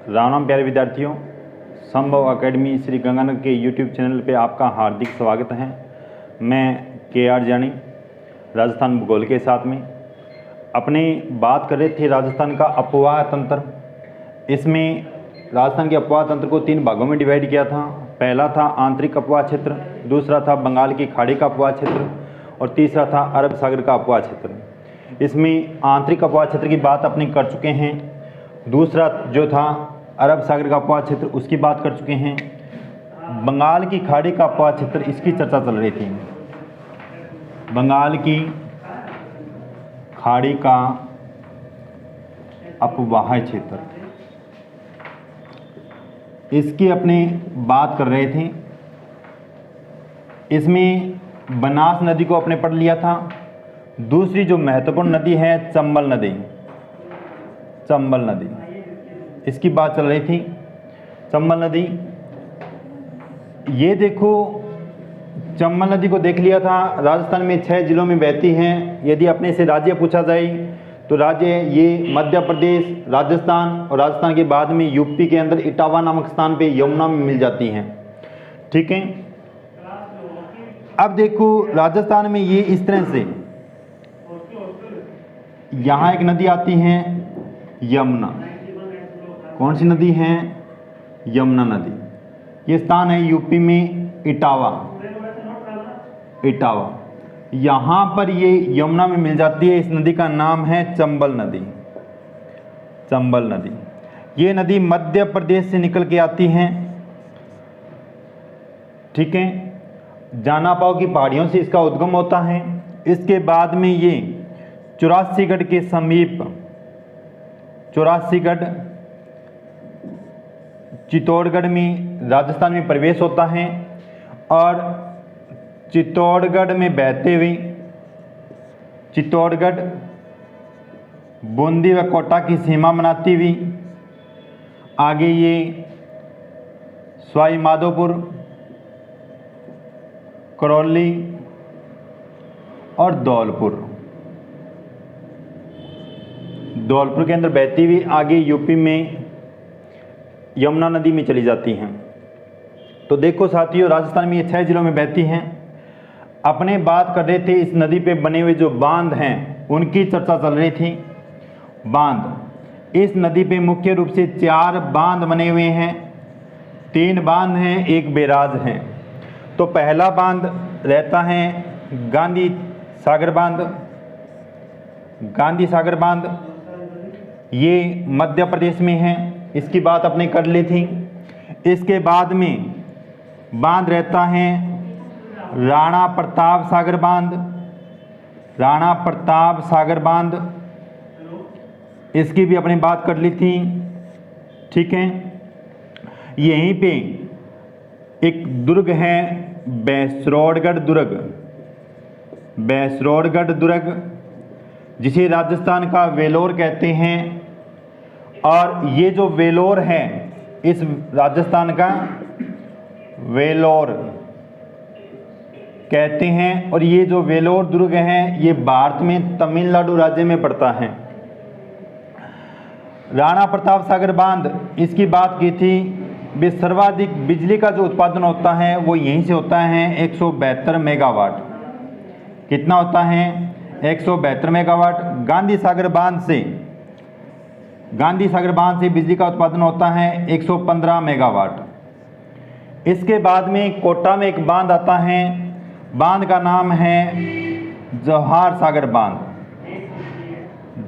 राम राम प्यारे विद्यार्थियों, संभव एकेडमी श्री गंगानगर के यूट्यूब चैनल पे आपका हार्दिक स्वागत है। मैं के.आर. जानी राजस्थान भूगोल के साथ में अपने बात कर रहे थे राजस्थान का अपवाह तंत्र। इसमें राजस्थान के अपवाह तंत्र को 3 भागों में डिवाइड किया था। पहला था आंतरिक अपवाह क्षेत्र, दूसरा था बंगाल की खाड़ी का अपवाह क्षेत्र और तीसरा था अरब सागर का अपवाह क्षेत्र। इसमें आंतरिक अपवाह क्षेत्र की बात अपने कर चुके हैं, दूसरा जो था अरब सागर का अपवाह क्षेत्र उसकी बात कर चुके हैं। बंगाल की खाड़ी का अपवाह क्षेत्र इसकी चर्चा चल रही थी। बंगाल की खाड़ी का अपवाह क्षेत्र इसकी अपने बात कर रहे थे। इसमें बनास नदी को अपने पढ़ लिया था। दूसरी जो महत्वपूर्ण नदी है चंबल नदी, चंबल नदी इसकी बात चल रही थी। चंबल नदी, ये देखो चंबल नदी को देख लिया था। राजस्थान में 6 जिलों में बहती हैं। यदि अपने से राज्य पूछा जाए तो राज्य ये मध्य प्रदेश, राजस्थान और राजस्थान के बाद में यूपी के अंदर इटावा नामक स्थान पे यमुना में मिल जाती हैं। ठीक है, अब देखो राजस्थान में ये इस तरह से यहाँ एक नदी आती है यमुना। कौन सी नदी है? यमुना नदी। ये स्थान है यूपी में इटावा, इटावा यहाँ पर ये यमुना में मिल जाती है। इस नदी का नाम है चंबल नदी, चंबल नदी। ये नदी मध्य प्रदेश से निकल के आती है। ठीक है, जानापाव की पहाड़ियों से इसका उद्गम होता है। इसके बाद में ये चौरासीगढ़ के समीप, चौरासीगढ़ चित्तौड़गढ़ में राजस्थान में प्रवेश होता है और चित्तौड़गढ़ में बहते हुए चित्तौड़गढ़ बूंदी व कोटा की सीमा बनाती हुई आगे ये सवाई माधोपुर, करौली और धौलपुर, धौलपुर के अंदर बहती हुई आगे यूपी में यमुना नदी में चली जाती हैं। तो देखो साथियों, राजस्थान में ये 6 जिलों में बहती हैं। अपने बात कर रहे थे इस नदी पे बने हुए जो बांध हैं उनकी चर्चा चल रही थी। बांध, इस नदी पे मुख्य रूप से 4 बांध बने हुए हैं। 3 बांध हैं, 1 बैराज है। तो पहला बांध रहता है गांधी सागर बांध। गांधी सागर बांध ये मध्य प्रदेश में है, इसकी बात अपने कर ली थी। इसके बाद में बांध रहता है राणा प्रताप सागर बांध, राणा प्रताप सागर बांध, इसकी भी अपने बात कर ली थी। ठीक है, यहीं पे एक दुर्ग है बैसरौड़गढ़ दुर्ग, बैसरौड़गढ़ दुर्ग जिसे राजस्थान का वेलोर कहते हैं। और ये जो वेलोर है इस राजस्थान का वेलोर कहते हैं। और ये जो वेलोर दुर्ग है ये भारत में तमिलनाडु राज्य में पड़ता है। राणा प्रताप सागर बांध, इसकी बात की थी। भी सर्वाधिक बिजली का जो उत्पादन होता है वो यहीं से होता है 172 मेगावाट। कितना होता है? 172 मेगावाट। गांधी सागर बांध से, गांधी सागर बांध से बिजली का उत्पादन होता है 115 मेगावाट। इसके बाद में कोटा में एक बांध आता है, बांध का नाम है जवाहर सागर बांध,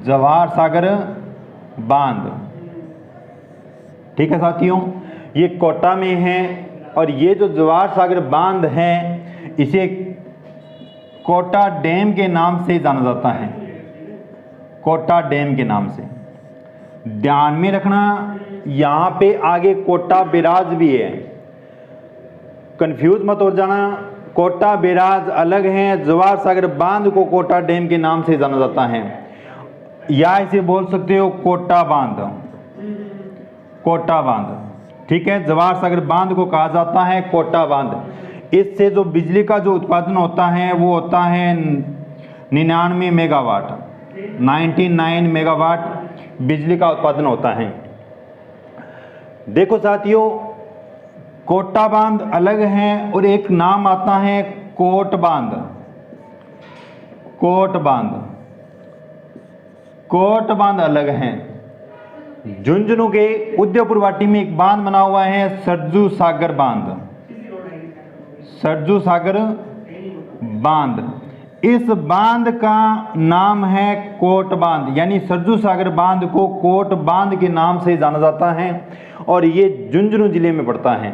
जवाहर सागर बांध। ठीक है साथियों, ये कोटा में है और ये जो जवाहर सागर बांध है इसे कोटा डैम के नाम से जाना जाता है, कोटा डैम के नाम से। ध्यान में रखना, यहाँ पे आगे कोटा बैराज भी है, कंफ्यूज मत हो जाना। कोटा बैराज अलग है, जवाहर सागर बांध को कोटा डैम के नाम से जाना जाता है। या इसे बोल सकते हो कोटा बांध, कोटा बांध। ठीक है, जवाहर सागर बांध को कहा जाता है कोटा बांध। इससे जो बिजली का जो उत्पादन होता है वो होता है 99 मेगावाट, 99 मेगावाट बिजली का उत्पादन होता है। देखो साथियों, कोटा बांध अलग है और एक नाम आता है कोट बांध। कोट बांध, कोट बांध अलग है। झुंझुनू के उदयपुर वाटी में एक बांध बना हुआ है सरजू सागर बांध। सरजू सागर बांध, इस बांध का नाम है कोट बांध, यानी सरजू सागर बांध को कोट बांध के नाम से जाना जाता है और ये झुंझुनू जिले में पड़ता है।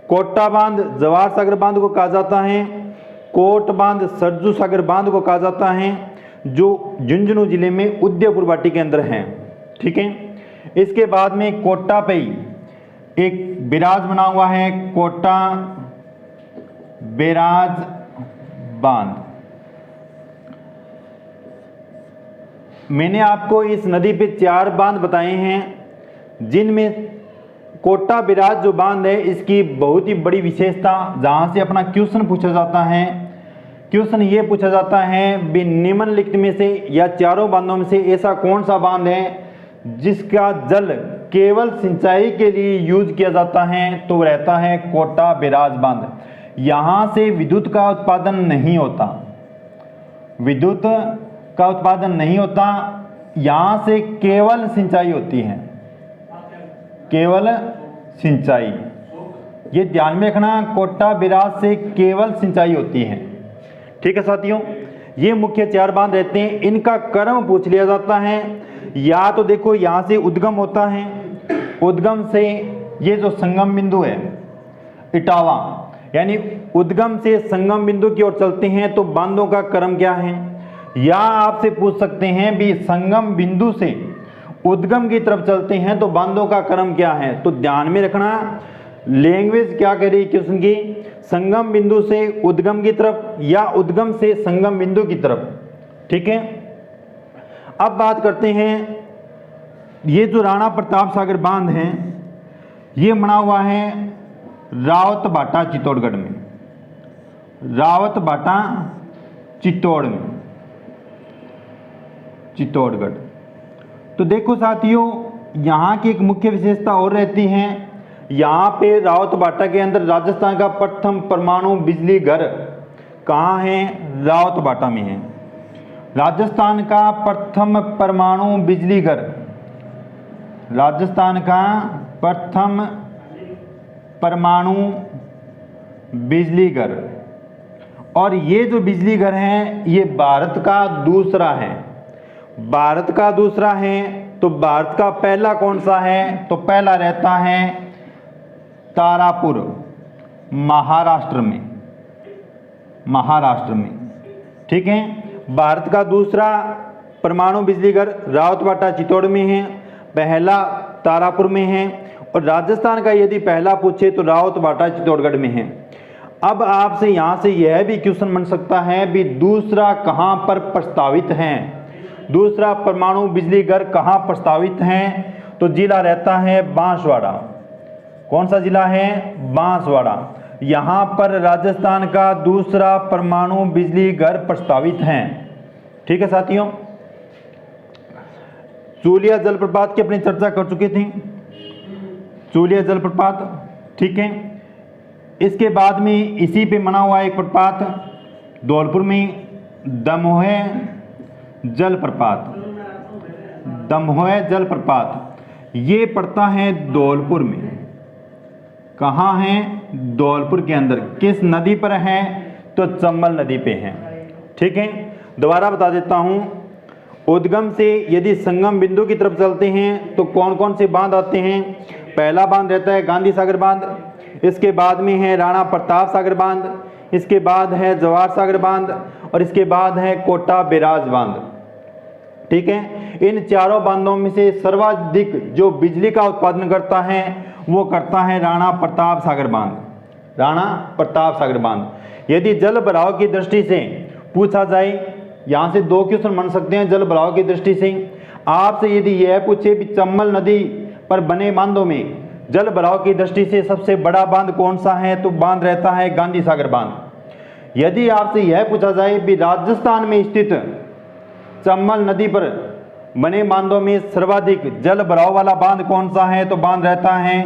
कोटा बांध जवाहर सागर बांध को कहा जाता है, कोट बांध सरजू सागर बांध को कहा जाता है, जो झुंझुनू जिले में उदयपुर वाटी के अंदर है। ठीक है, इसके बाद में कोटा पे एक बिराज बना हुआ है, कोटा बैराज बांध। मैंने आपको इस नदी पे 4 बांध बताए हैं, जिनमें कोटा बैराज जो बांध है इसकी बहुत ही बड़ी विशेषता, जहां से अपना क्वेश्चन पूछा जाता है। क्वेश्चन ये पूछा जाता है भी निम्नलिखित में से या चारों बांधों में से ऐसा कौन सा बांध है जिसका जल केवल सिंचाई के लिए यूज किया जाता है, तो रहता है कोटा बैराज बांध। यहां से विद्युत का उत्पादन नहीं होता, विद्युत का उत्पादन नहीं होता, यहां से केवल सिंचाई होती है, केवल सिंचाई। ये ध्यान में रखना, कोटा बैराज से केवल सिंचाई होती है। ठीक है साथियों, ये मुख्य 4 बांध रहते हैं। इनका क्रम पूछ लिया जाता है, या तो देखो यहां से उद्गम होता है, उद्गम से ये जो संगम बिंदु है इटावा, यानी उद्गम से संगम बिंदु की ओर चलते हैं तो बांधों का क्रम क्या है। या आपसे पूछ सकते हैं भी संगम बिंदु से उद्गम की तरफ चलते हैं तो बांधों का क्रम क्या है। तो ध्यान में रखना, लैंग्वेज क्या कह रही है क्वेश्चन की, संगम बिंदु से उद्गम की तरफ या उद्गम से संगम बिंदु की तरफ। ठीक है, अब बात करते हैं, ये जो राणा प्रताप सागर बांध है ये बना हुआ है रावत भाटा चित्तौड़गढ़ में, रावत भाटा चित्तौड़ में, चित्तौड़गढ़। तो देखो साथियों, यहाँ की एक मुख्य विशेषता और रहती है, यहाँ पे रावत भाटा के अंदर राजस्थान का प्रथम परमाणु बिजली घर कहाँ है, रावत भाटा में है। राजस्थान का प्रथम परमाणु बिजली घर, राजस्थान का प्रथम परमाणु बिजली घर। और ये जो बिजली घर है ये भारत का दूसरा है, भारत का दूसरा है। तो भारत का पहला कौन सा है, तो पहला रहता है तारापुर, महाराष्ट्र में, महाराष्ट्र में। ठीक है, भारत का दूसरा परमाणु बिजली घर रावत भाटा चित्तौड़ में है, पहला तारापुर में है। और राजस्थान का यदि पहला पूछे तो रावत भाटा चित्तौड़गढ़ में है। अब आपसे यहां से यह भी क्वेश्चन बन सकता है भी दूसरा कहां पर प्रस्तावित है, दूसरा परमाणु बिजली घर कहां प्रस्तावित है, तो जिला रहता है बांसवाड़ा। कौन सा जिला है, बांसवाड़ा। यहां पर राजस्थान का दूसरा परमाणु बिजली घर प्रस्तावित है। ठीक है साथियों, चूलिया जलप्रपात की अपनी चर्चा कर चुके थे, चूलिया जलप्रपात। ठीक है, इसके बाद में इसी पे बना हुआ एक प्रपात धौलपुर में, दमोह जलप्रपात, दमोह जलप्रपात। ये पड़ता है धौलपुर में। कहाँ है, धौलपुर के अंदर। किस नदी पर है, तो चंबल नदी पे है। ठीक है, दोबारा बता देता हूँ, उद्गम से यदि संगम बिंदु की तरफ चलते हैं तो कौन कौन से बांध आते हैं। पहला बांध रहता है गांधी सागर बांध, इसके बाद में है राणा प्रताप सागर बांध, इसके बाद है जवाहर सागर बांध और इसके बाद है कोटा बैराज बांध। ठीक है, इन चारों बांधों में से सर्वाधिक जो बिजली का उत्पादन करता है वो करता है राणा प्रताप सागर बांध, राणा प्रताप सागर बांध। यदि जल भराव की दृष्टि से पूछा जाए, यहां से 2 क्वेश्चन बन सकते हैं जल भराव की दृष्टि से। आपसे यदि यह पूछे कि चंबल नदी पर बने बांधों में जल भराव की दृष्टि से सबसे बड़ा बांध कौन सा है, तो बांध रहता है गांधी सागर बांध। यदि आपसे यह पूछा जाए कि राजस्थान में स्थित चंबल नदी पर बने बांधों में सर्वाधिक जल भराव वाला बांध कौन सा है? तो बांध रहता है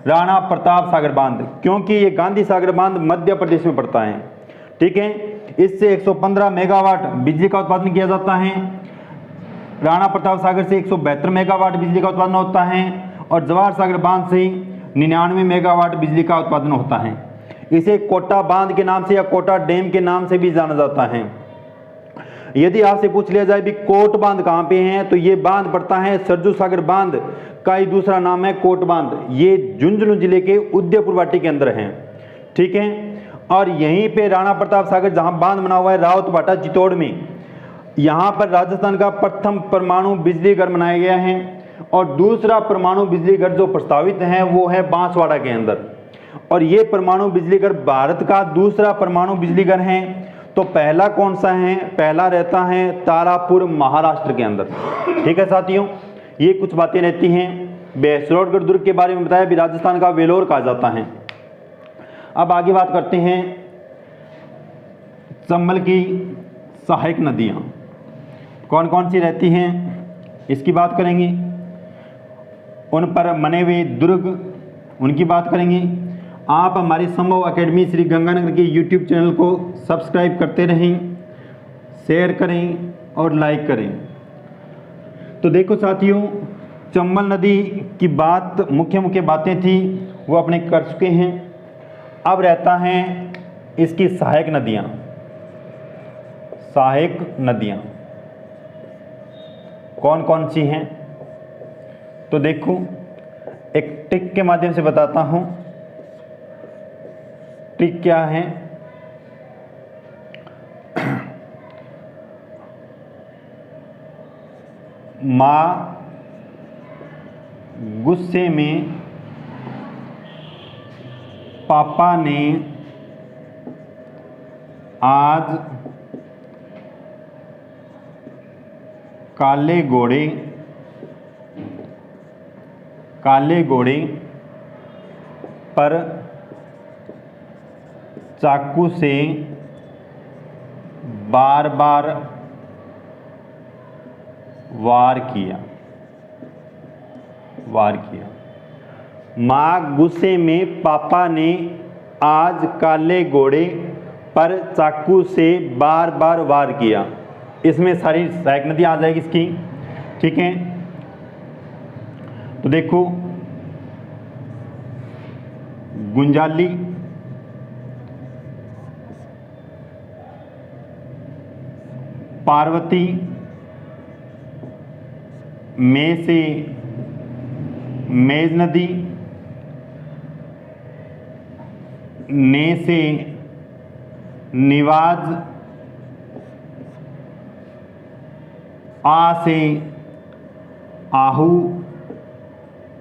राणा प्रताप सागर बांध, क्योंकि ये गांधी सागर बांध मध्य प्रदेश में पड़ता है। ठीक है, इससे 115 मेगावाट बिजली का उत्पादन किया जाता है। राणा प्रताप सागर से 172 मेगावाट बिजली का उत्पादन होता है और जवाहर सागर बांध से 99 मेगावाट बिजली का उत्पादन होता है। इसे कोटा बांध के नाम से या कोटा डैम के नाम से भी जाना जाता है। यदि आपसे पूछ लिया जाए भी कोट बांध कहाँ पे है, तो ये बांध पड़ता है सरजू सागर बांध का ही दूसरा नाम है कोट बांध। ये झुंझुनू जिले के उदयपुर वाटी के अंदर है। ठीक है, और यहीं पे राणा प्रताप सागर जहां बांध बना हुआ है रावत भाटा चित्तौड़ में, यहां पर राजस्थान का प्रथम परमाणु बिजली घर बनाया गया है और दूसरा परमाणु बिजली घर जो प्रस्तावित है वो है बांसवाड़ा के अंदर। और ये परमाणु बिजली घर भारत का दूसरा परमाणु बिजली घर है। तो पहला कौन सा है? पहला रहता है तारापुर महाराष्ट्र के अंदर। ठीक है साथियों, ये कुछ बातें रहती हैं। बेसरोडगढ़ दुर्ग के बारे में बताया भी राजस्थान का वेलोर कहा जाता है। अब आगे बात करते हैं चंबल की सहायक नदियां कौन कौन सी रहती हैं, इसकी बात करेंगे। उन पर बने हुए दुर्ग, उनकी बात करेंगे। आप हमारी संभव अकेडमी श्री गंगानगर के यूट्यूब चैनल को सब्सक्राइब करते रहें, शेयर करें और लाइक करें। तो देखो साथियों, चंबल नदी की बात, मुख्य बातें थी वो अपने कर चुके हैं। अब रहता है इसकी सहायक नदियाँ। सहायक नदियाँ कौन कौन सी हैं? तो देखो, एक टिक के माध्यम से बताता हूं। टिक क्या है? मां गुस्से में पापा ने आज काले घोड़े पर चाकू से बार बार वार किया। मां गुस्से में पापा ने आज काले घोड़े पर चाकू से बार बार वार किया। इसमें सारी सहायक नदी आ जाएगी इसकी। ठीक है, तो देखो, गुंजाली, पार्वती, में से मेज नदी, ने से निवाज, आ से आहू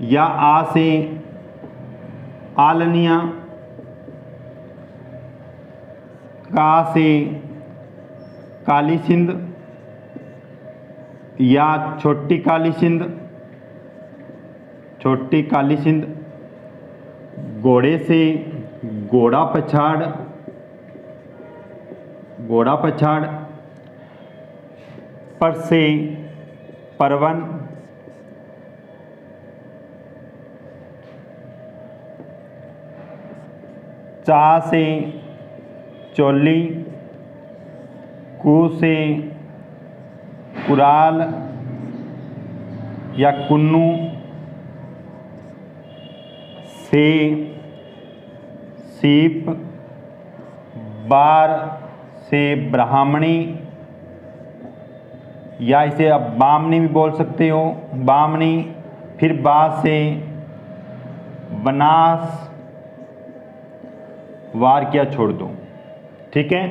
या आ से आलनिया, का से काली सिंध या छोटी काली सिंध, घोड़े से घोड़ा पछाड़, पर से परवन, चा से चोली, कू से कुराल या कुन्नू, से सीप, बार से ब्राह्मणी या इसे आप बामनी भी बोल सकते हो, बामनी। फिर बा से बनास, वार किया छोड़ दो। ठीक है,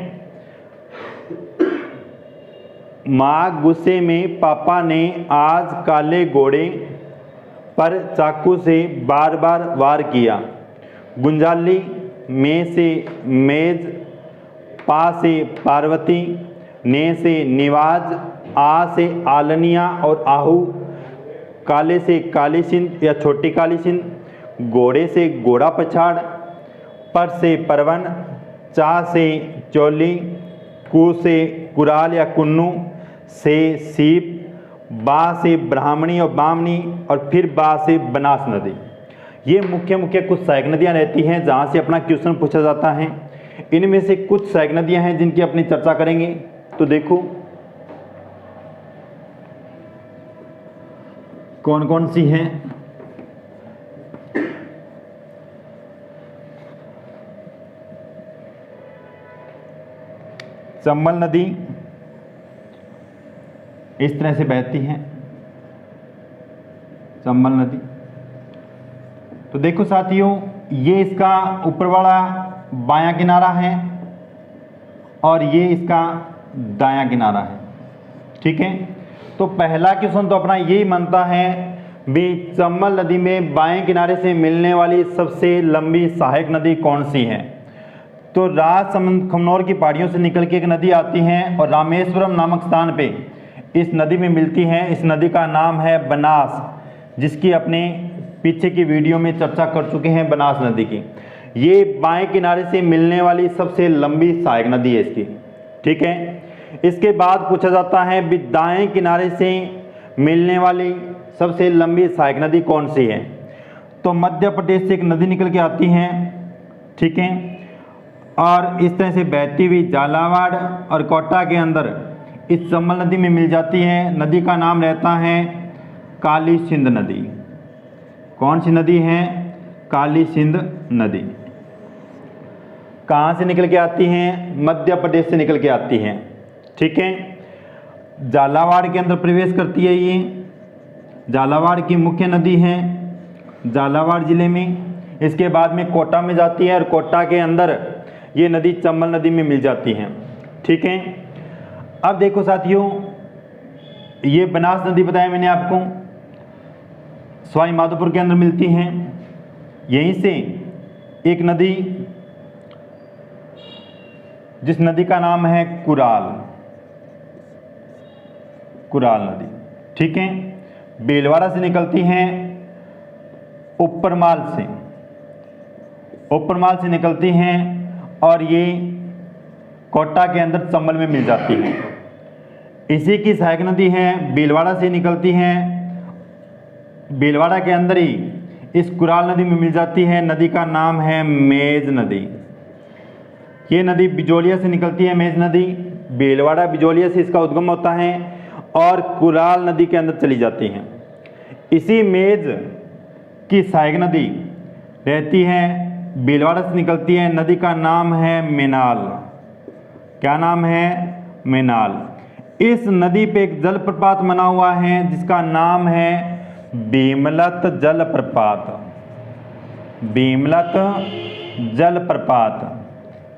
मां गुस्से में पापा ने आज काले घोड़े पर चाकू से बार बार वार किया। गुंजाली, में से मेज, पा से पार्वती, ने से निवाज, आ से आलनिया और आहू, काले से काली सिंध या छोटी काली सिंध, घोड़े से घोड़ा पछाड़, पर से परवन, चा से चोली, कू से कुराल या कुन्नू, से सीप, बा से ब्राह्मणी और बामनी और फिर बा से बनास नदी। ये मुख्य मुख्य कुछ सहायक नदियाँ रहती हैं जहाँ से अपना क्वेश्चन पूछा जाता है। इनमें से कुछ सहायक नदियाँ हैं जिनकी अपनी चर्चा करेंगे। तो देखो कौन कौन सी हैं। चंबल नदी इस तरह से बहती है, चंबल नदी। तो देखो साथियों, ये इसका ऊपर वाला बायां किनारा है और ये इसका दायां किनारा है। ठीक है, तो पहला क्वेश्चन तो अपना यही बनता है भी चंबल नदी में बाएं किनारे से मिलने वाली सबसे लंबी सहायक नदी कौन सी है। तो राजसमंद खमनौर की पहाड़ियों से निकल के एक नदी आती है और रामेश्वरम नामक स्थान पे इस नदी में मिलती है। इस नदी का नाम है बनास, जिसकी अपने पीछे की वीडियो में चर्चा कर चुके हैं बनास नदी की। ये बाएं किनारे से मिलने वाली सबसे लंबी सहायक नदी है इसकी। ठीक है, इसके बाद पूछा जाता है भी दाएं किनारे से मिलने वाली सबसे लंबी सहायक नदी कौन सी है। तो मध्य प्रदेश से एक नदी निकल के आती है। ठीक है, और इस तरह से बहती हुई झालावाड़ और कोटा के अंदर इस चंबल नदी में मिल जाती है। नदी का नाम रहता है काली सिंध नदी। कौन सी नदी है? काली सिंध नदी। कहाँ से निकल के आती हैं? मध्य प्रदेश से निकल के आती हैं। ठीक है, झालावाड़ के अंदर प्रवेश करती है। ये झालावाड़ की मुख्य नदी है झालावाड़ जिले में। इसके बाद में कोटा में जाती है और कोटा के अंदर ये नदी चंबल नदी में मिल जाती है। ठीक है, अब देखो साथियों, ये बनास नदी बताया मैंने आपको, सवाई माधोपुर के अंदर मिलती हैं। यहीं से एक नदी, जिस नदी का नाम है कुराल, कुराल नदी। ठीक है, बेलवाड़ा से निकलती हैं, उपरमाल से, उपरमाल से निकलती हैं और ये कोटा के अंदर चंबल में मिल जाती है। इसी की सहायक नदी है, बेलवाड़ा से निकलती हैं, बेलवाड़ा के अंदर ही इस कुराल नदी में मिल जाती है। नदी का नाम है मेज नदी। ये नदी बिजोलिया से निकलती है, मेज नदी। बेलवाड़ा बिजोलिया से इसका उद्गम होता है और कुराल नदी के अंदर चली जाती हैं। इसी मेज की सहायक नदी रहती है, बेलवाड़ा से निकलती है। नदी का नाम है मेनाल। क्या नाम है? मेनाल। इस नदी पे एक जलप्रपात बना हुआ है जिसका नाम है भीमलत जलप्रपात। भीमलत जलप्रपात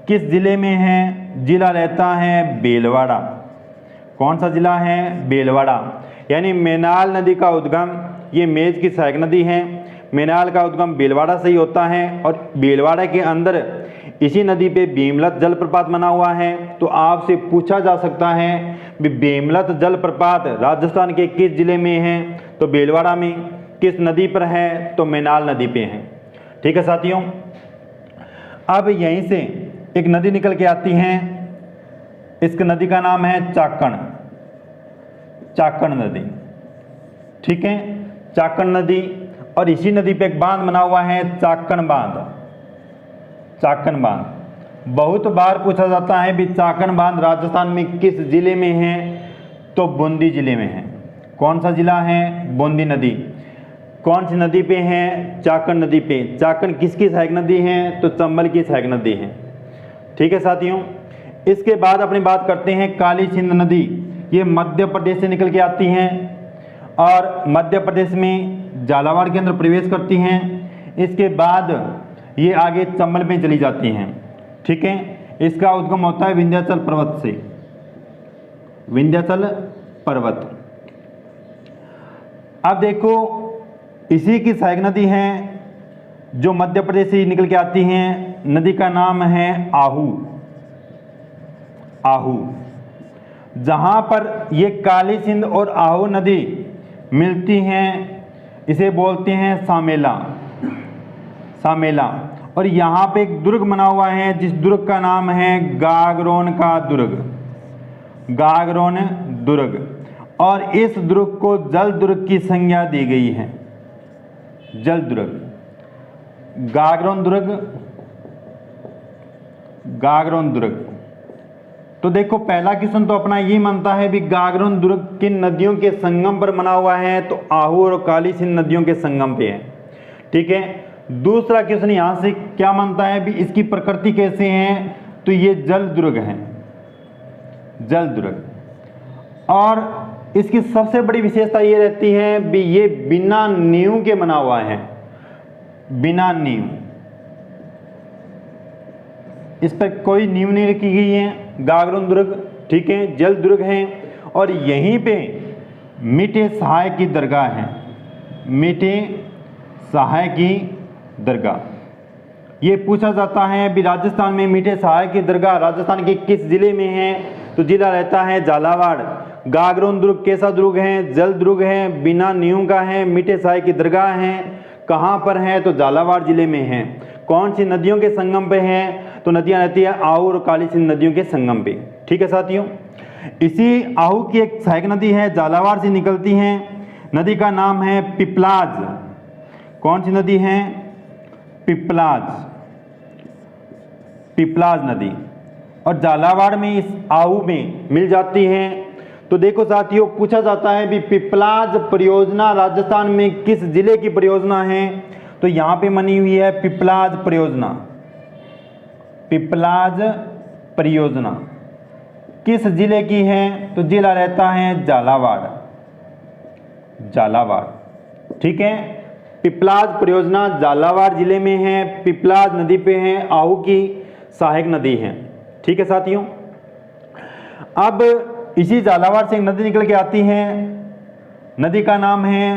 किस जिले में है? जिला रहता है बेलवाड़ा। कौन सा जिला है? बेलवाड़ा। यानी मेनाल नदी का उद्गम, ये मेज की सहायक नदी है, मेनाल का उद्गम बेलवाड़ा से ही होता है और बेलवाड़ा के अंदर इसी नदी पे भीमलत जलप्रपात बना हुआ है। तो आपसे पूछा जा सकता है कि भीमलत जलप्रपात राजस्थान के किस जिले में है? तो बेलवाड़ा में। किस नदी पर है? तो मेनाल नदी पे है। ठीक है साथियों, अब यहीं से एक नदी निकल के आती है, इस नदी का नाम है चाकण, चाकण नदी। ठीक है, चाकण नदी। और इसी नदी पे एक बांध बना हुआ है, चाकण बांध, चाकण बांध। बहुत बार पूछा जाता है भी चाकण बांध राजस्थान में किस जिले में है? तो बूंदी जिले में है। कौन सा जिला है? बूंदी नदी। कौन सी नदी पे है? चाकण नदी पे। चाकण किसकी सहायक नदी है? तो चंबल की सहायक नदी है। ठीक है साथियों, इसके बाद अपनी बात करते हैं काली सिंध नदी। ये मध्य प्रदेश से निकल के आती हैं और मध्य प्रदेश में झालावाड़ के अंदर प्रवेश करती हैं। इसके बाद ये आगे चंबल में चली जाती हैं। ठीक है, इसका उद्गम होता है विंध्याचल पर्वत से, विंध्याचल पर्वत। अब देखो, इसी की सहायक नदी है जो मध्य प्रदेश से निकल के आती हैं। नदी का नाम है आहू, आहू। जहां पर ये काली सिंध और आहू नदी मिलती हैं, इसे बोलते हैं सामेला, सामेला। और यहाँ पे एक दुर्ग बना हुआ है जिस दुर्ग का नाम है गागरोन का दुर्ग, गागरोन दुर्ग। और इस दुर्ग को जल दुर्ग की संज्ञा दी गई है। जल दुर्ग, गागरोन दुर्ग, गागरोन दुर्ग। तो देखो पहला क्वेश्चन तो अपना ये मानता है भी गागरोन दुर्ग किन नदियों के संगम पर बना हुआ है, तो आहू और काली सिंध नदियों के संगम पे है। ठीक है। दूसरा क्वेश्चन यहां से क्या मानता है भी इसकी प्रकृति कैसे है, तो ये जल दुर्ग है, जल दुर्ग। और इसकी सबसे बड़ी विशेषता ये रहती है भी ये बिना नींव के बना हुआ है, बिना नींव, इस पर कोई नींव नहीं रखी गई है। गागरोन दुर्ग, ठीक है, जल दुर्ग है। और यहीं पे मीठे सहाय की दरगाह है, मीठे सहाय की दरगाह। ये पूछा जाता है भी राजस्थान में मीठे सहाय की दरगाह राजस्थान के किस जिले में है, तो जिला रहता है झालावाड़। गागरोन दुर्ग कैसा दुर्ग है, जल दुर्ग है, बिना नींव का है, मीठे सहाय की दरगाह है। कहाँ पर है, तो झालावाड़ जिले में है। कौन सी नदियों के संगम पे है, तो नदियां रहती है आहू और काली सिंध नदियों के संगम पे। ठीक है साथियों। इसी आहू की एक सहायक नदी है, झालावाड़ से निकलती है, नदी का नाम है पिपलाज। कौन सी नदी है, पिपलाज, पिपलाज नदी। और झालावाड़ में इस आहू में मिल जाती है। तो देखो साथियों, पूछा जाता है भी पिपलाज परियोजना राजस्थान में किस जिले की परियोजना है, तो यहां पे बनी हुई है पिपलाज परियोजना। पिपलाज परियोजना किस जिले की है, तो जिला रहता है झालावाड़, झालावाड़। ठीक है। पिपलाज परियोजना झालावाड़ जिले में है, पिपलाज नदी पे है, आहू की सहायक नदी है। ठीक है साथियों। अब इसी झालावाड़ से एक नदी निकल के आती है, नदी का नाम है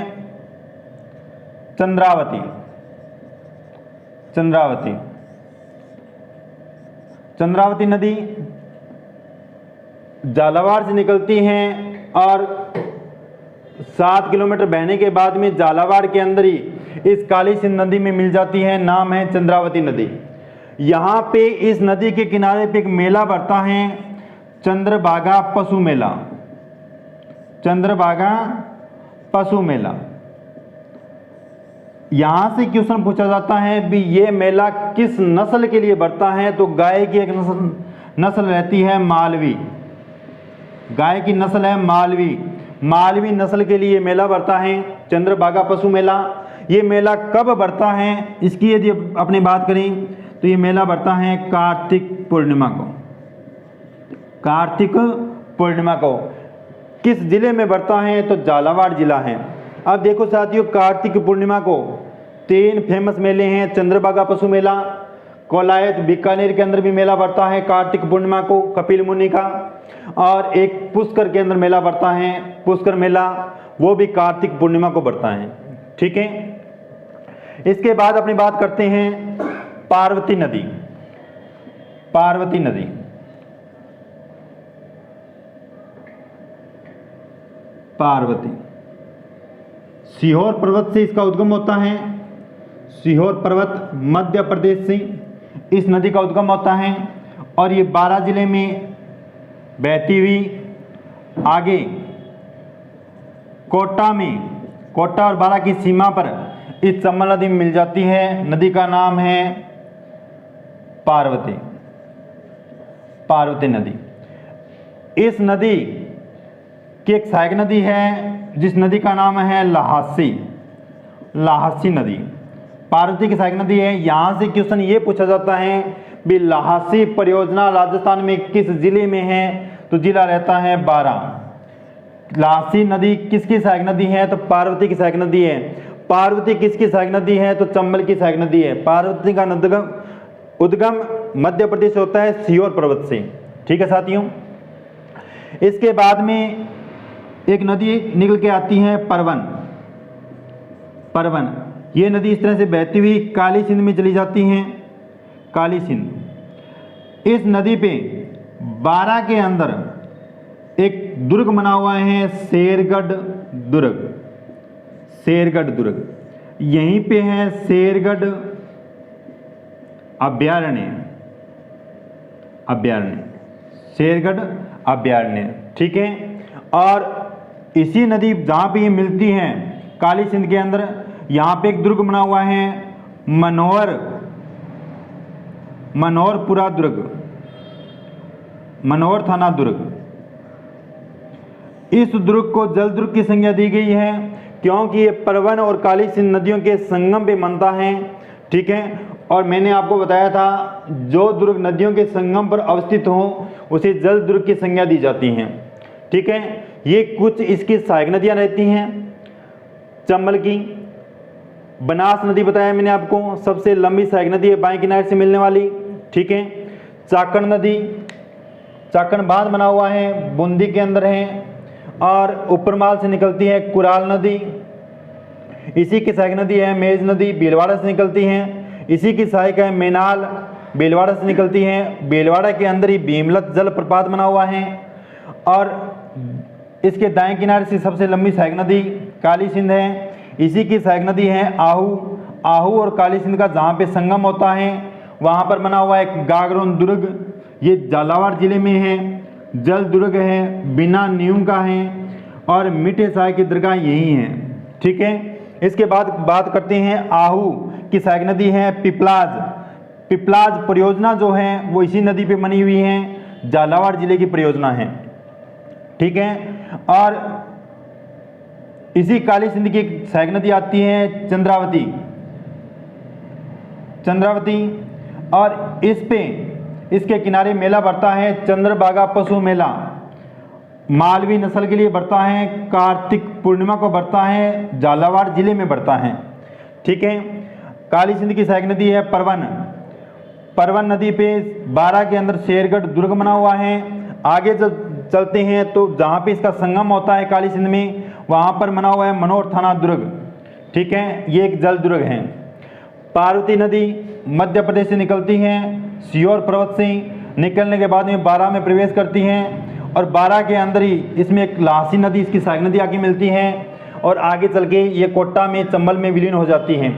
चंद्रावती, चंद्रावती। चंद्रावती नदी झालावाड़ से निकलती है और 7 किलोमीटर बहने के बाद में झालावाड़ के अंदर ही इस काली सिंध नदी में मिल जाती है, नाम है चंद्रावती नदी। यहाँ पे इस नदी के किनारे पे एक मेला बढ़ता है, चंद्रभागा पशु मेला, चंद्रभागा पशु मेला। यहां से क्वेश्चन पूछा जाता है भी ये मेला किस नस्ल के लिए बढ़ता है, तो गाय की एक नस्ल रहती है मालवी, गाय की नस्ल है मालवी। मालवी नस्ल के लिए मेला बढ़ता है चंद्रभागा पशु मेला। ये मेला कब बढ़ता है, इसकी यदि अपनी बात करें तो ये मेला बढ़ता है कार्तिक पूर्णिमा को, कार्तिक पूर्णिमा को। किस जिले में बढ़ता है, तो झालावाड़ जिला है। अब देखो साथियों, कार्तिक पूर्णिमा को 3 फेमस मेले हैं, चंद्रभागा पशु मेला, कोलायत बीकानेर के अंदर भी मेला बढ़ता है कार्तिक पूर्णिमा को कपिल मुनि का, और एक पुष्कर के अंदर मेला बढ़ता है पुष्कर मेला, वो भी कार्तिक पूर्णिमा को बढ़ता है। ठीक है। इसके बाद अपनी बात करते हैं पार्वती नदी, पार्वती नदी। पार्वती सीहोर पर्वत से इसका उद्गम होता है, सीहोर पर्वत मध्य प्रदेश से इस नदी का उद्गम होता है, और ये 12 जिले में बहती हुई आगे कोटा में, कोटा और 12 की सीमा पर इस चंबल नदी में मिल जाती है। नदी का नाम है पार्वती, पार्वती नदी। इस नदी की एक सहायक नदी है जिस नदी का नाम है लहासी, लहासी नदी पार्वती की सहायक नदी है। यहां से क्वेश्चन ये पूछा जाता है भी लहासी परियोजना राजस्थान में किस जिले में है, तो जिला रहता है बारां। लहासी नदी किसकी सहायक नदी है, तो पार्वती की सहायक नदी है। पार्वती किसकी सहायक नदी है, तो चंबल की सहायक नदी है। पार्वती का उद्गम मध्य प्रदेश से होता है सीहोर पर्वत से। ठीक है साथियों। इसके बाद में एक नदी निकल के आती है परवन, परवन। ये नदी इस तरह से बहती हुई काली सिंध में चली जाती हैं, काली सिंध। इस नदी पे 12 के अंदर एक दुर्ग बना हुआ है शेरगढ़ दुर्ग, शेरगढ़ दुर्ग। यहीं पे है शेरगढ़ अभयारण्य, अभयारण्य, शेरगढ़ अभयारण्य। ठीक है। और इसी नदी जहाँ पे ये मिलती हैं काली सिंध के अंदर, यहाँ पे एक दुर्ग बना हुआ है मनोहरपुरा दुर्ग, मनोहर थाना दुर्ग। इस दुर्ग को जल दुर्ग की संज्ञा दी गई है क्योंकि ये परवन और काली सिंध नदियों के संगम पे बनता है, ठीक है। और मैंने आपको बताया था जो दुर्ग नदियों के संगम पर अवस्थित हो उसे जल दुर्ग की संज्ञा दी जाती है, ठीक है। ये कुछ इसकी सहायक नदियाँ रहती हैं। चंबल की बनास नदी बताया मैंने आपको, सबसे लंबी सहायक नदी है बाएं किनारे से मिलने वाली, ठीक है। चाकण नदी, चाकण बांध बना हुआ है, बूंदी के अंदर है और उपरमाल से निकलती है कुराल नदी। इसी की सहायक नदी है मेज नदी, भीलवाड़ा से निकलती है। इसी की सहायक है मेनाल, भीलवाड़ा से निकलती है। भीलवाड़ा के अंदर ही भीमलत जल प्रपात बना हुआ है। और इसके दाएं किनारे से सबसे लंबी सहायक नदी काली सिंध है। इसी की सहायक नदी है आहू। आहू और काली सिंध का जहाँ पे संगम होता है वहाँ पर बना हुआ है गागरोन दुर्ग, ये झालावाड़ जिले में है। जल दुर्ग है, बिना नींव का है और मीठे साय की दरगाह यही है, ठीक है। इसके बाद बात करते हैं आहू की सहायक नदी है पिपलाज। पिपलाज परियोजना जो है वो इसी नदी पे बनी हुई है, झालावाड़ जिले की परियोजना है, ठीक है। और इसी काली सिंध की एक सहायक नदी आती है चंद्रावती, चंद्रावती। और इस पे इसके किनारे मेला बढ़ता है चंद्रभागा पशु मेला, मालवी नस्ल के लिए बढ़ता है, कार्तिक पूर्णिमा को बढ़ता है, झालावाड़ जिले में बढ़ता है, ठीक है। काली सिंध की सहायक नदी है परवन। परवन नदी पे 12 के अंदर शेरगढ़ दुर्ग बना हुआ है। आगे जब चलते हैं तो जहाँ पे इसका संगम होता है काली सिंध में वहाँ पर बना हुआ है मनोहर थाना दुर्ग, ठीक है। ये एक जल दुर्ग है। पार्वती नदी मध्य प्रदेश से निकलती है, सियोर पर्वत से निकलने के बाद में 12 में प्रवेश करती हैं और 12 के अंदर ही इसमें एक लासी नदी इसकी सहायक नदी आके मिलती है और आगे चल के ये कोटा में चंबल में विलीन हो जाती है।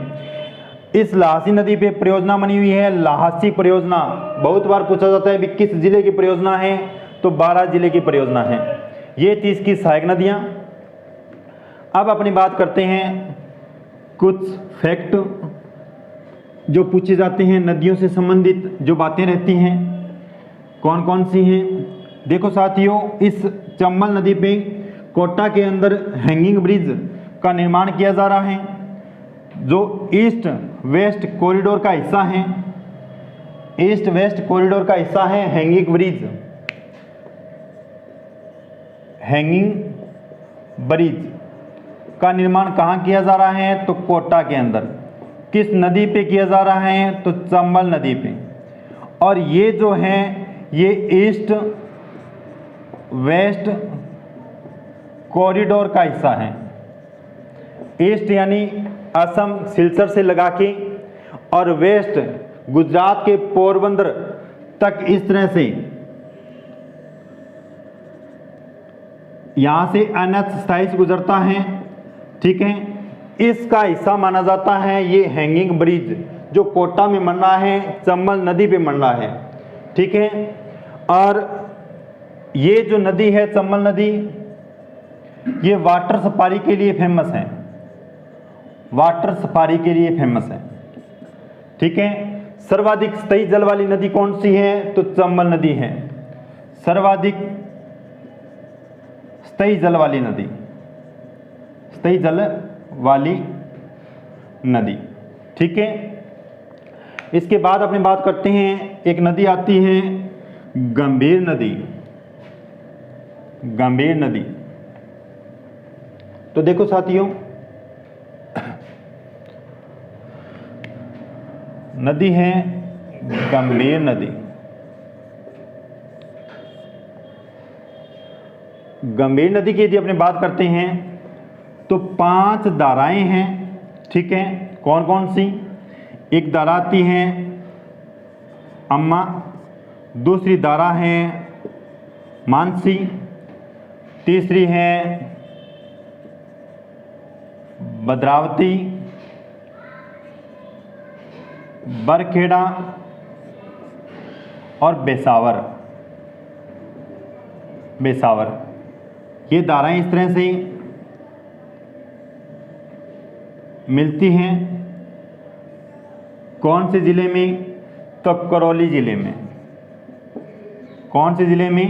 इस लासी नदी पे परियोजना बनी हुई है लाहसी परियोजना। बहुत बार पूछा जाता है भी किस जिले की परियोजना है, तो 12 जिले की परियोजना है। ये थी इसकी सहायक नदियाँ। अब अपनी बात करते हैं कुछ फैक्ट जो पूछे जाते हैं नदियों से संबंधित जो बातें रहती हैं, कौन कौन सी हैं। देखो साथियों, इस चंबल नदी पे कोटा के अंदर हैंगिंग ब्रिज का निर्माण किया जा रहा है जो ईस्ट वेस्ट कॉरिडोर का हिस्सा है। ईस्ट वेस्ट कॉरिडोर का हिस्सा है हैंगिंग ब्रिज। हैंगिंग ब्रिज का निर्माण कहाँ किया जा रहा है, तो कोटा के अंदर। किस नदी पे किया जा रहा है, तो चंबल नदी पे। और ये जो है ये ईस्ट वेस्ट कॉरिडोर का हिस्सा है। ईस्ट यानी असम सिलचर से लगा के और वेस्ट गुजरात के पोरबंदर तक इस तरह से यहाँ से NH 27 गुजरता है, ठीक है। इसका हिस्सा माना जाता है ये हैंगिंग ब्रिज जो कोटा में बन रहा है, चंबल नदी पे बन रहा है, ठीक है। और ये जो नदी है चंबल नदी, ये वाटर सफारी के लिए फेमस है। वाटर सफारी के लिए फेमस है, ठीक है। सर्वाधिक स्थायी जल वाली नदी कौन सी है, तो चंबल नदी है सर्वाधिक स्थायी जल वाली नदी, स्थायी जल वाली नदी, ठीक है। इसके बाद अपनी बात करते हैं, एक नदी आती है गंभीर नदी। गंभीर नदी, तो देखो साथियों, नदी है गंभीर नदी। गंभीर नदी की यदि अपनी बात करते हैं तो 5 धाराएं हैं, ठीक है। कौन कौन सी, एक धारा आती है अम्मा, दूसरी धारा है मानसी, तीसरी है भद्रावती, बरखेड़ा और बेसावर। बेसावर ये धाराएं इस तरह से मिलती हैं कौन से ज़िले में? तो करौली ज़िले में। कौन से ज़िले में?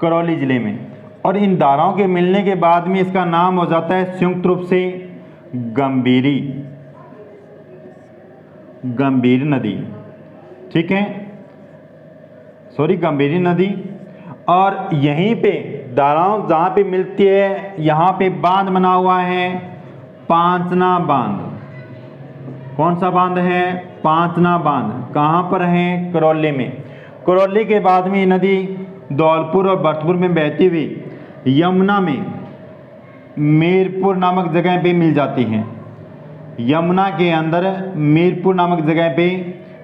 करौली ज़िले में। और इन धाराओं के मिलने के बाद में इसका नाम हो जाता है संयुक्त रूप से गंभीरी, गंभीर नदी। ठीक है, सॉरी, गंभीरी नदी। और यहीं पे धाराओं जहाँ पे मिलती है यहाँ पे बांध बना हुआ है, पांचना बांध। कौन सा बांध है? पांचना बांध। कहाँ पर है? करौली में। करौली के बाद में नदी धौलपुर और भरतपुर में बहती हुई यमुना में मीरपुर नामक जगह पे मिल जाती हैं। यमुना के अंदर मीरपुर नामक जगह पे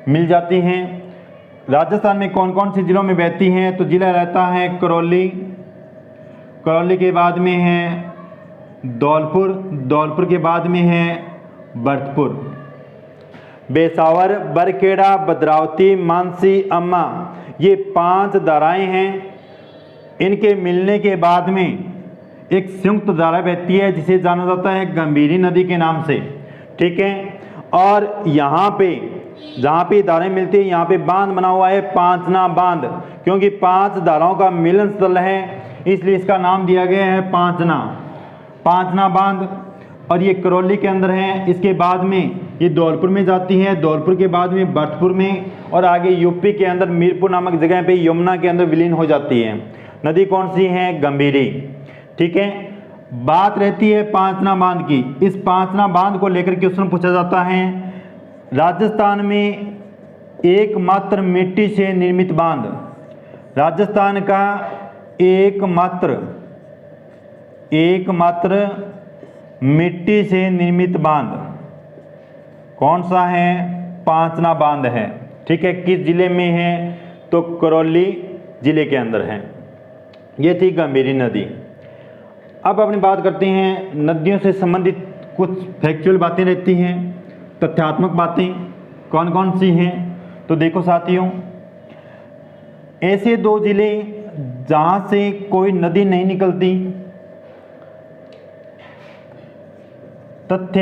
मिल जाती हैं। राजस्थान में कौन कौन से ज़िलों में बहती हैं? तो ज़िला रहता है करौली, करौली के बाद में है धौलपुर, धौलपुर के बाद में है भरतपुर। बेसावर, बरखेड़ा, भद्रावती, मानसी, अम्मा, ये 5 धाराएं हैं। इनके मिलने के बाद में एक संयुक्त धारा बहती है जिसे जाना जाता है गंभीरी नदी के नाम से। ठीक है, और यहाँ पे जहाँ पे धाराएं मिलती है यहाँ पे बांध बना हुआ है, पांचना बांध, क्योंकि 5 धाराओं का मिलन स्थल है इसलिए इसका नाम दिया गया है पांचना, पांचना बांध। और ये करौली के अंदर है। इसके बाद में ये धौलपुर में जाती है, धौलपुर के बाद में भरतपुर में, और आगे यूपी के अंदर मीरपुर नामक जगह पे यमुना के अंदर विलीन हो जाती है। नदी कौन सी है? गंभीरी। ठीक है, बात रहती है पांचना बांध की। इस पांचना बांध को लेकर क्वेश्चन पूछा जाता है, राजस्थान में एकमात्र मिट्टी से निर्मित बांध, राजस्थान का एकमात्र मिट्टी से निर्मित बांध कौन सा है? पांचना बांध है। ठीक है, किस जिले में है? तो करौली जिले के अंदर है। ये थी गंभीरी नदी। अब अपनी बात करते हैं नदियों से संबंधित कुछ फैक्चुअल बातें रहती हैं, तथ्यात्मक बातें कौन कौन सी हैं? तो देखो साथियों, ऐसे 2 जिले जहाँ से कोई नदी नहीं निकलती। तथ्य,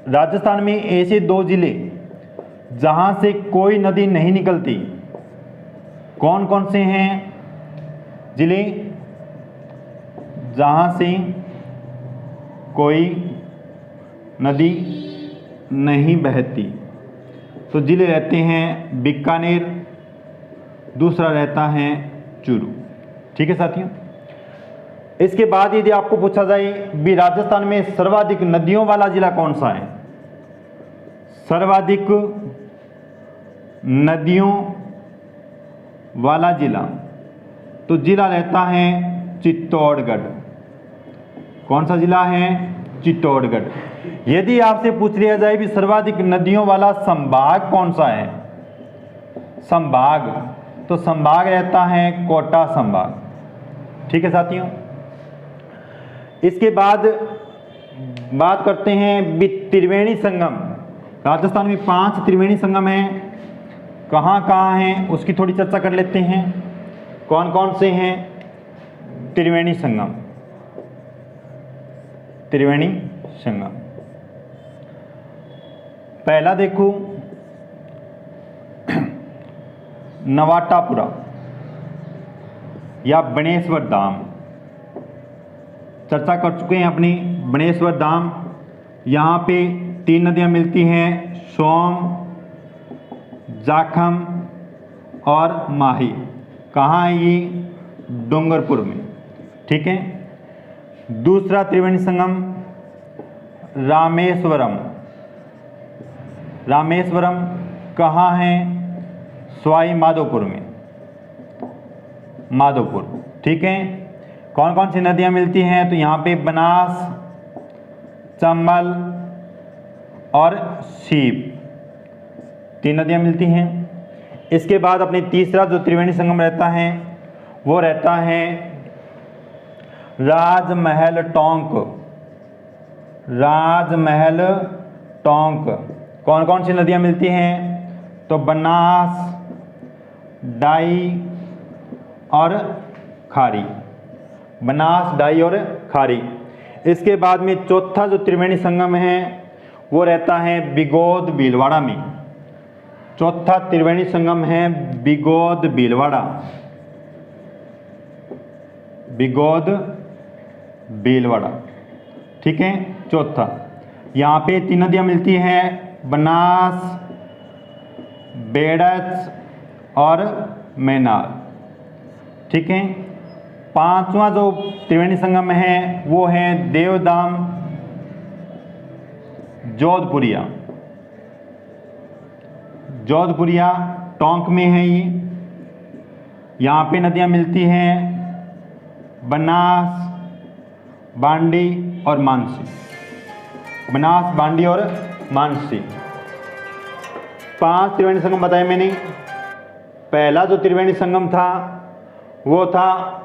राजस्थान में ऐसे 2 जिले जहाँ से कोई नदी नहीं निकलती, कौन कौन से हैं जिले? जहाँ से कोई नदी नहीं बहती, तो जिले रहते हैं बीकानेर, दूसरा रहता है चूरू। ठीक है साथियों, इसके बाद यदि आपको पूछा जाए भी राजस्थान में सर्वाधिक नदियों वाला जिला कौन सा है? सर्वाधिक नदियों वाला जिला, तो जिला रहता है चित्तौड़गढ़। कौन सा जिला है? चित्तौड़गढ़। यदि आपसे पूछ लिया जाए भी सर्वाधिक नदियों वाला संभाग कौन सा है? संभाग, तो संभाग रहता है कोटा संभाग। ठीक है साथियों, इसके बाद बात करते हैं त्रिवेणी संगम। राजस्थान में 5 त्रिवेणी संगम हैं। कहाँ कहाँ हैं उसकी थोड़ी चर्चा कर लेते हैं। कौन कौन से हैं त्रिवेणी संगम? त्रिवेणी संगम, पहला देखो नवाटापुरा या बनेश्वर धाम, चर्चा कर चुके हैं अपनी। बनेश्वर धाम, यहाँ पे 3 नदियाँ मिलती हैं, सोम, जाखम और माही। कहाँ है ये? डूंगरपुर में। ठीक है, दूसरा त्रिवेणी संगम रामेश्वरम। रामेश्वरम कहाँ है? सवाई माधोपुर में, माधोपुर। ठीक है, कौन कौन सी नदियाँ मिलती हैं? तो यहाँ पे बनास, चंबल और सीप, 3 नदियाँ मिलती हैं। इसके बाद अपनी तीसरा जो त्रिवेणी संगम रहता है वो रहता है राजमहल टोंक। राजमहल टोंक, कौन कौन सी नदियाँ मिलती हैं? तो बनास, डाई और खारी। बनास, डाई और खारी। इसके बाद में चौथा जो त्रिवेणी संगम है वो रहता है बिगोद भीलवाड़ा में। चौथा त्रिवेणी संगम है बिगोद भीलवाड़ा, बिगोद भीलवाड़ा, ठीक है। चौथा, यहाँ पे 3 नदियाँ मिलती हैं, बनास, बेड़च और मैनाल, ठीक है। 5वां जो त्रिवेणी संगम है वो है देवदाम जोधपुरिया, जोधपुरिया टोंक में है ये। यहाँ पे नदियाँ मिलती हैं बनास, बांडी और मानसी, बनास, बांडी और मानसी। 5 त्रिवेणी संगम बताए मैंने। पहला जो त्रिवेणी संगम था वो था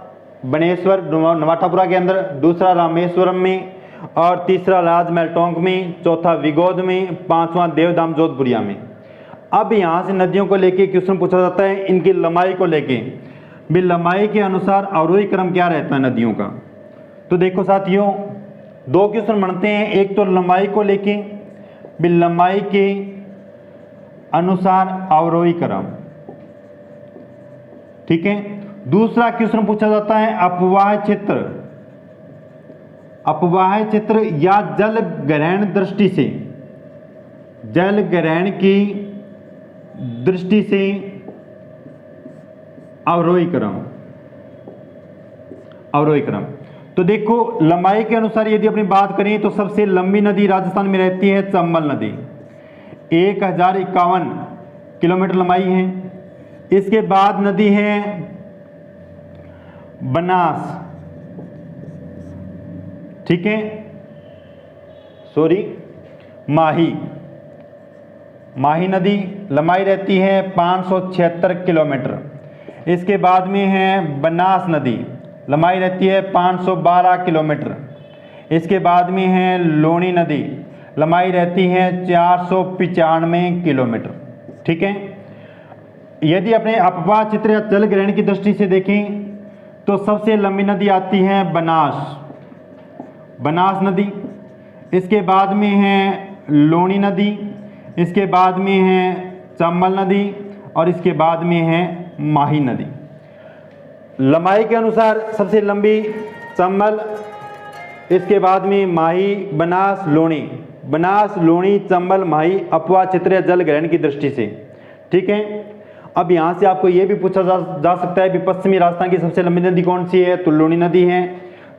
बनेश्वर नवाठापुरा के अंदर, दूसरा रामेश्वरम में और तीसरा राजमहल टोंक में, चौथा विगोद में, 5वां देवदाम जोधपुरिया में। अब यहाँ से नदियों को लेके क्वेश्चन पूछा जाता है इनकी लंबाई को लेके, भी लंबाई के अनुसार अवरोही क्रम क्या रहता है नदियों का। तो देखो साथियों, 2 क्वेश्चन बनते हैं, एक तो लंबाई को लेके, भी लंबाई के अनुसार अवरोही क्रम, ठीक है। दूसरा क्वेश्चन पूछा जाता है अपवाह क्षेत्र, अपवाह क्षेत्र या जल ग्रहण दृष्टि से, जल ग्रहण की दृष्टि से अवरोही क्रम, अवरोही क्रम। तो देखो लंबाई के अनुसार यदि अपनी बात करें तो सबसे लंबी नदी राजस्थान में रहती है चंबल नदी, 1051 किलोमीटर लंबाई है। इसके बाद नदी है बनास, ठीक है, सॉरी माही, माही नदी लंबाई रहती है 576 किलोमीटर। इसके बाद में है बनास नदी, लंबाई रहती है 512 किलोमीटर। इसके बाद में है लोनी नदी, लंबाई रहती है 495 किलोमीटर, ठीक है। यदि अपने अपवाह चित्र या जल ग्रहण की दृष्टि से देखें तो सबसे लंबी नदी आती है बनास, बनास नदी। इसके बाद में है लोनी नदी, इसके बाद में है चंबल नदी और इसके बाद में है माही नदी। लंबाई के अनुसार सबसे लंबी चंबल, इसके बाद में माही, बनास, लोनी, बनास, लोनी, चंबल, माही अपवाह क्षेत्र या जल ग्रहण की दृष्टि से, ठीक है। अब यहाँ से आपको ये भी पूछा जा सकता है कि पश्चिमी राजस्थान की सबसे लंबी नदी कौन सी है, तो लोनी नदी है।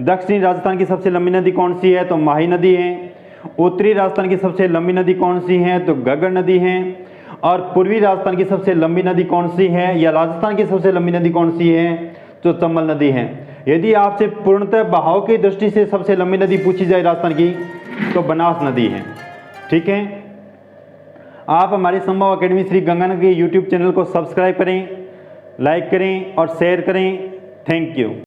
दक्षिणी राजस्थान की सबसे लंबी नदी कौन सी है, तो माही नदी है। उत्तरी राजस्थान की सबसे लंबी नदी कौन सी है, तो घग्गर नदी है। और पूर्वी राजस्थान की सबसे लंबी नदी कौन सी है, या राजस्थान की सबसे लंबी नदी कौन सी है, तो चंबल नदी है। यदि आपसे पूर्णतः बहाव की दृष्टि से सबसे लंबी नदी पूछी जाए राजस्थान की, तो बनास नदी है, ठीक है। आप हमारी संभव अकेडमी श्री गंगानगर के यूट्यूब चैनल को सब्सक्राइब करें, लाइक करें और शेयर करें। Thank you.